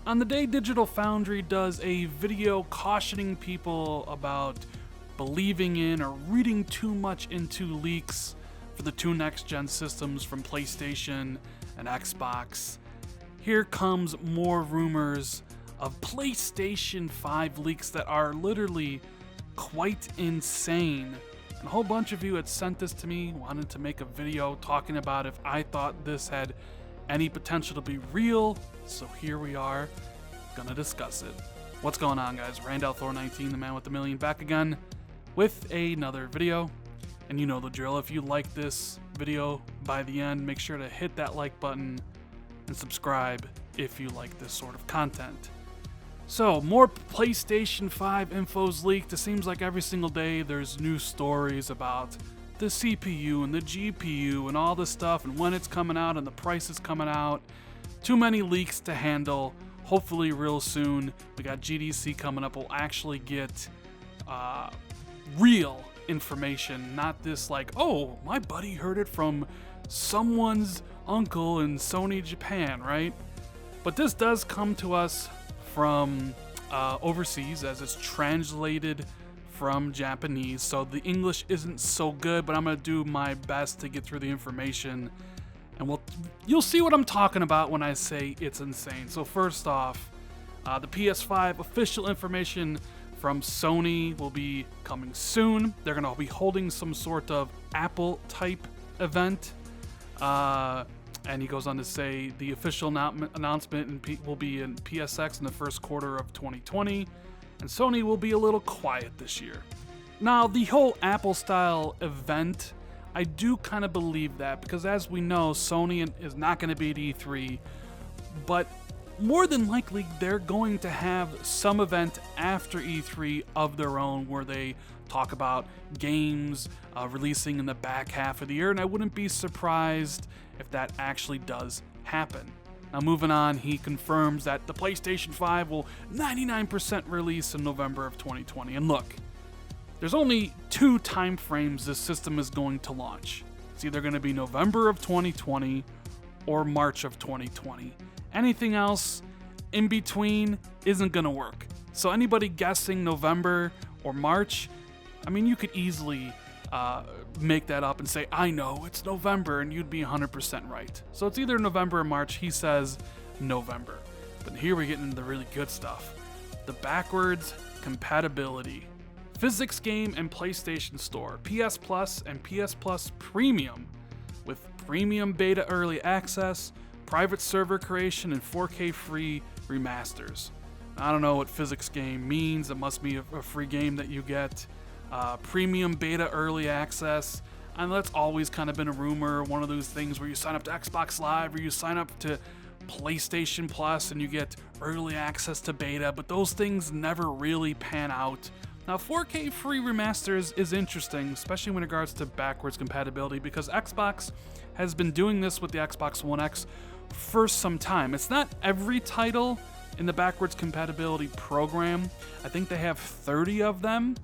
On the day Digital Foundry does a video cautioning people about believing in or reading too much into leaks for the two next-gen systems from PlayStation and Xbox, here comes more rumors of PlayStation 5 leaks that are literally quite insane. And a whole bunch of you had sent this to me, wanted to make a video talking about if I thought this had any potential to be real, so here we are, gonna discuss it. What's going on, guys? Thor 19, the man with the million, back again with another video. And you know the drill. If you like this video by the end, make sure to hit that like button and subscribe if you like this sort of content. So, more PlayStation 5 info's leaked. It seems like every single day there's new stories about the CPU and the GPU and all this stuff and when it's coming out and the price is coming out. Too many leaks to handle. Hopefully real soon. We got GDC coming up. We'll actually get real information, not this like, oh, my buddy heard it from someone's uncle in Sony Japan, right? But this does come to us from overseas as it's translated from Japanese, so the English isn't so good, but I'm going to do my best to get through the information, and you'll see what I'm talking about when I say it's insane. So first off, the PS5 official information from Sony will be coming soon. They're going to be holding some sort of Apple-type event. And he goes on to say the official announcement will be in PSX in the first quarter of 2020, and Sony will be a little quiet this year. Now, the whole Apple-style event, I do kind of believe that, because as we know, Sony is not going to be at E3, but more than likely they're going to have some event after E3 of their own where they talk about games releasing in the back half of the year, and I wouldn't be surprised if that actually does happen. Now, moving on, he confirms that the PlayStation 5 will 99% release in November of 2020. And look, there's only two time frames this system is going to launch. It's either going to be November of 2020 or March of 2020. Anything else in between isn't going to work. So anybody guessing November or March, I mean, you could easily make that up and say, I know, it's November, and you'd be 100% right. So it's either November or March. He says November. But here we get into the really good stuff. The backwards compatibility. Physics Game and PlayStation Store. PS Plus and PS Plus Premium with premium beta early access, private server creation, and 4K free remasters. I don't know what Physics Game means. It must be a free game that you get. Premium beta early access, and that's always kind of been a rumor, one of those things where you sign up to Xbox Live or you sign up to PlayStation Plus and you get early access to beta, but those things never really pan out. Now, 4K free remasters is interesting, especially when it regards to backwards compatibility, because Xbox has been doing this with the Xbox One X for some time. It's not every title in the backwards compatibility program. I think they have 30 of them.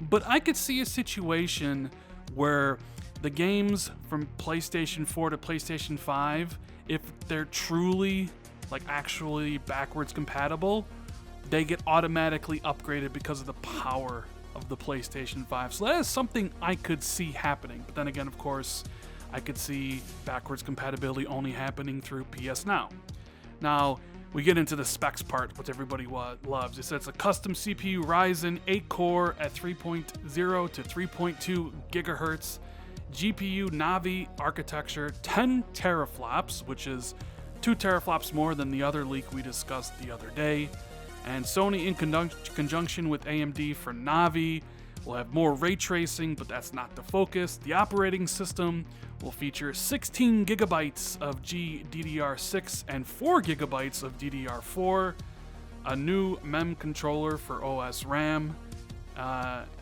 But I could see a situation where the games from PlayStation 4 to PlayStation 5, if they're truly, like, actually backwards compatible, they get automatically upgraded because of the power of the PlayStation 5. So that is something I could see happening. But then again, of course, I could see backwards compatibility only happening through PS Now. Now, we get into the specs part, which everybody loves. It says it's a custom CPU Ryzen 8-core at 3.0 to 3.2 gigahertz, GPU Navi architecture, 10 teraflops, which is 2 teraflops more than the other leak we discussed the other day. And Sony, in conjunction with AMD for Navi, will have more ray tracing, but that's not the focus. The operating system will feature 16 gigabytes of GDDR6 and 4 gigabytes of DDR4, a new MEM controller for OS RAM,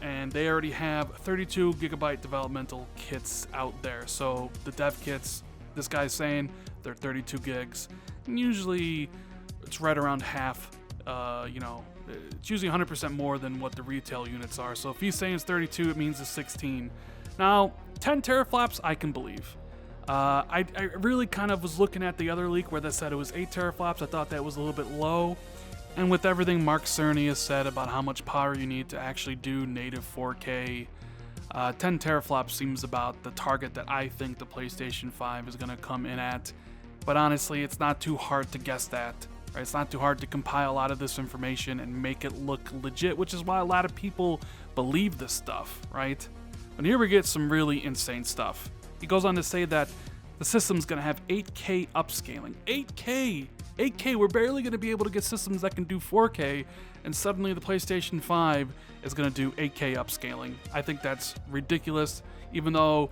and they already have 32 gigabyte developmental kits out there. So the dev kits, this guy's saying they're 32 gigs, and usually it's right around half. It's usually 100% more than what the retail units are. So if he's saying it's 32, it means it's 16. Now, 10 teraflops, I can believe. I really kind of was looking at the other leak where they said it was 8 teraflops. I thought that was a little bit low. And with everything Mark Cerny has said about how much power you need to actually do native 4K, 10 teraflops seems about the target that I think the PlayStation 5 is going to come in at. But honestly, it's not too hard to guess that. Right? It's not too hard to compile a lot of this information and make it look legit, which is why a lot of people believe this stuff, right? And here we get some really insane stuff. He goes on to say that the system's going to have 8K upscaling. 8K! 8K! We're barely going to be able to get systems that can do 4K, and suddenly the PlayStation 5 is going to do 8K upscaling. I think that's ridiculous, even though,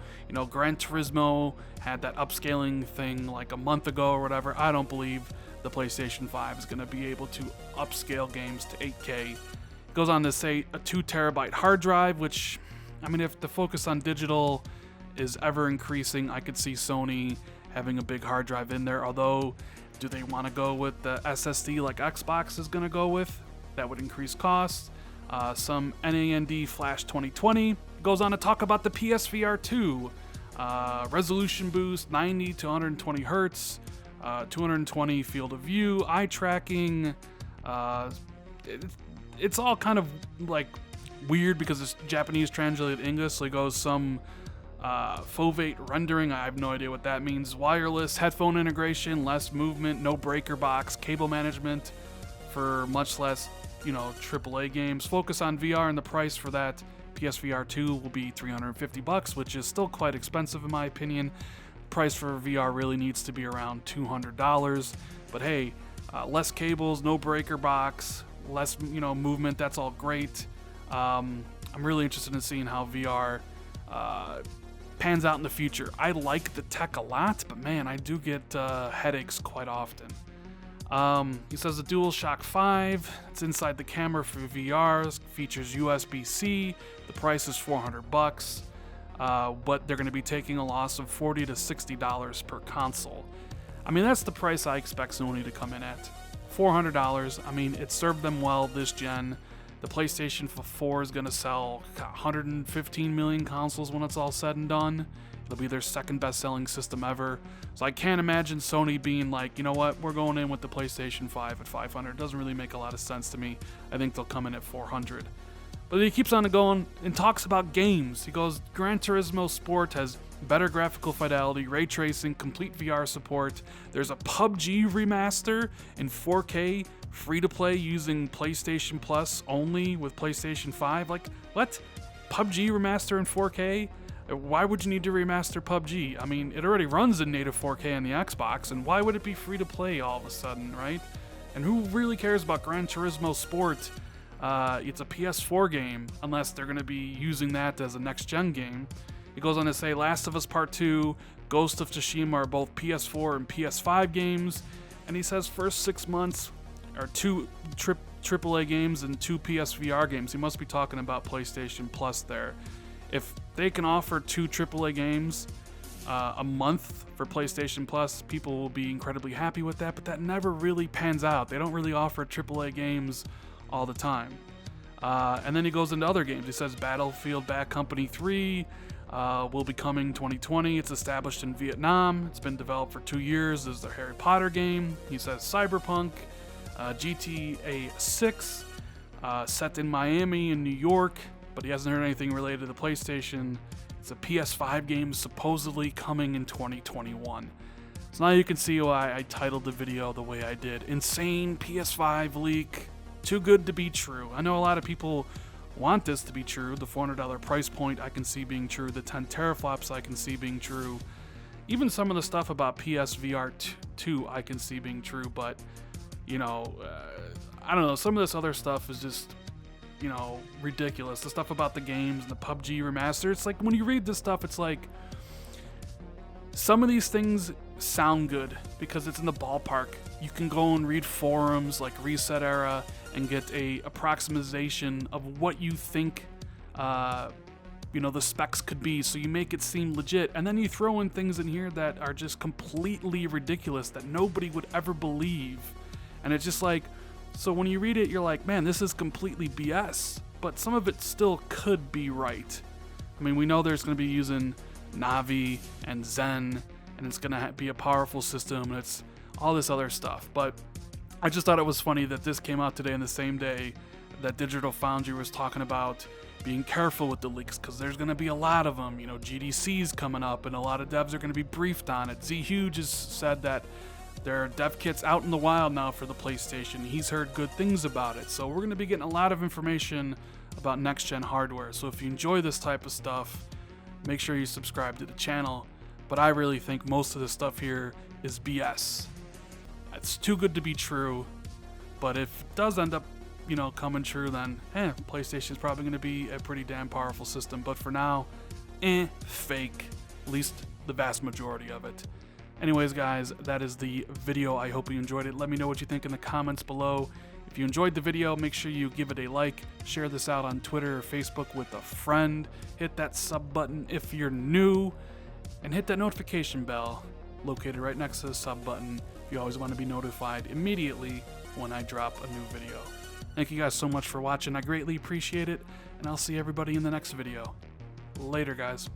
Gran Turismo had that upscaling thing like a month ago or whatever. I don't believe the PlayStation 5 is going to be able to upscale games to 8K. It goes on to say a 2 terabyte hard drive, which, if the focus on digital is ever increasing, I could see Sony having a big hard drive in there. Although, do they want to go with the SSD like Xbox is going to go with? That would increase costs. Some NAND Flash 2020. Goes on to talk about the PSVR 2. Resolution boost, 90 to 120 hertz, 220 field of view, eye tracking. It's all kind of like weird because it's Japanese translated English, so it goes some fovate rendering. I have no idea what that means. Wireless headphone integration, less movement, no breaker box, cable management for much less, AAA games. Focus on VR, and the price for that PSVR 2 will be $350, which is still quite expensive in my opinion. Price for VR really needs to be around $200. But hey, less cables, no breaker box, less movement. That's all great. I'm really interested in seeing how VR pans out in the future. I like the tech a lot, but man, I do get headaches quite often. He says the DualShock 5, it's inside the camera for VR, features USB-C. The price is $400, but they're going to be taking a loss of $40 to $60 per console. That's the price I expect Sony to come in at. $400. It served them well this gen. The PlayStation 4 is going to sell 115 million consoles when it's all said and done. It'll be their second best-selling system ever. So I can't imagine Sony being like, you know what, we're going in with the PlayStation 5 at 500. It doesn't really make a lot of sense to me. I think they'll come in at 400. But he keeps on going and talks about games. He goes, Gran Turismo Sport has better graphical fidelity, ray tracing, complete VR support. There's a PUBG remaster in 4K, free to play using PlayStation Plus only with PlayStation 5. Like, what? PUBG remaster in 4K? Why would you need to remaster PUBG? It already runs in native 4K on the Xbox, and why would it be free to play all of a sudden, right? And who really cares about Gran Turismo Sport? It's a PS4 game, unless they're going to be using that as a next-gen game. He goes on to say Last of Us Part 2, Ghost of Tsushima are both PS4 and PS5 games, and he says first 6 months are 2 AAA games and 2 PSVR games. He must be talking about PlayStation Plus there. If they can offer 2 AAA games a month for PlayStation Plus, people will be incredibly happy with that, but that never really pans out. They don't really offer AAA games all the time. And then he goes into other games. He says Battlefield Bad Company 3 will be coming 2020. It's established in Vietnam. It's been developed for 2 years. This is their Harry Potter game. He says Cyberpunk, GTA 6, set in Miami and New York, but he hasn't heard anything related to the PlayStation. It's a PS5 game supposedly coming in 2021. So now you can see why I titled the video the way I did. Insane PS5 leak. Too good to be true. I know a lot of people want this to be true. The $400 price point I can see being true. The 10 teraflops I can see being true. Even some of the stuff about PSVR 2 I can see being true, but I don't know. Some of this other stuff is just ridiculous. The stuff about the games and the PUBG remaster. It's like when you read this stuff, it's like some of these things sound good because it's in the ballpark. You can go and read forums like Reset Era and get a approximation of what you think the specs could be, so you make it seem legit, and then you throw in things in here that are just completely ridiculous that nobody would ever believe. And it's just like, so when you read it, you're like, man, this is completely BS, but some of it still could be right. We know there's going to be using Navi and Zen and it's gonna be a powerful system, and it's all this other stuff. But I just thought it was funny that this came out today on the same day that Digital Foundry was talking about being careful with the leaks, because there's going to be a lot of them. You know, GDC's coming up, and a lot of devs are going to be briefed on it. Z Huge has said that there are dev kits out in the wild now for the PlayStation. He's heard good things about it. So we're going to be getting a lot of information about next-gen hardware. So if you enjoy this type of stuff, make sure you subscribe to the channel. But I really think most of the stuff here is BS. It's too good to be true. But if it does end up, you know, coming true, then PlayStation's probably going to be a pretty damn powerful system. But for now, fake. At least the vast majority of it. Anyways, guys, that is the video. I hope you enjoyed it. Let me know what you think in the comments below. If you enjoyed the video, make sure you give it a like, share this out on Twitter or Facebook with a friend, hit that sub button if you're new, and hit that notification bell located right next to the sub button if you always want to be notified immediately when I drop a new video. Thank you guys so much for watching. I greatly appreciate it, and I'll see everybody in the next video. Later, guys.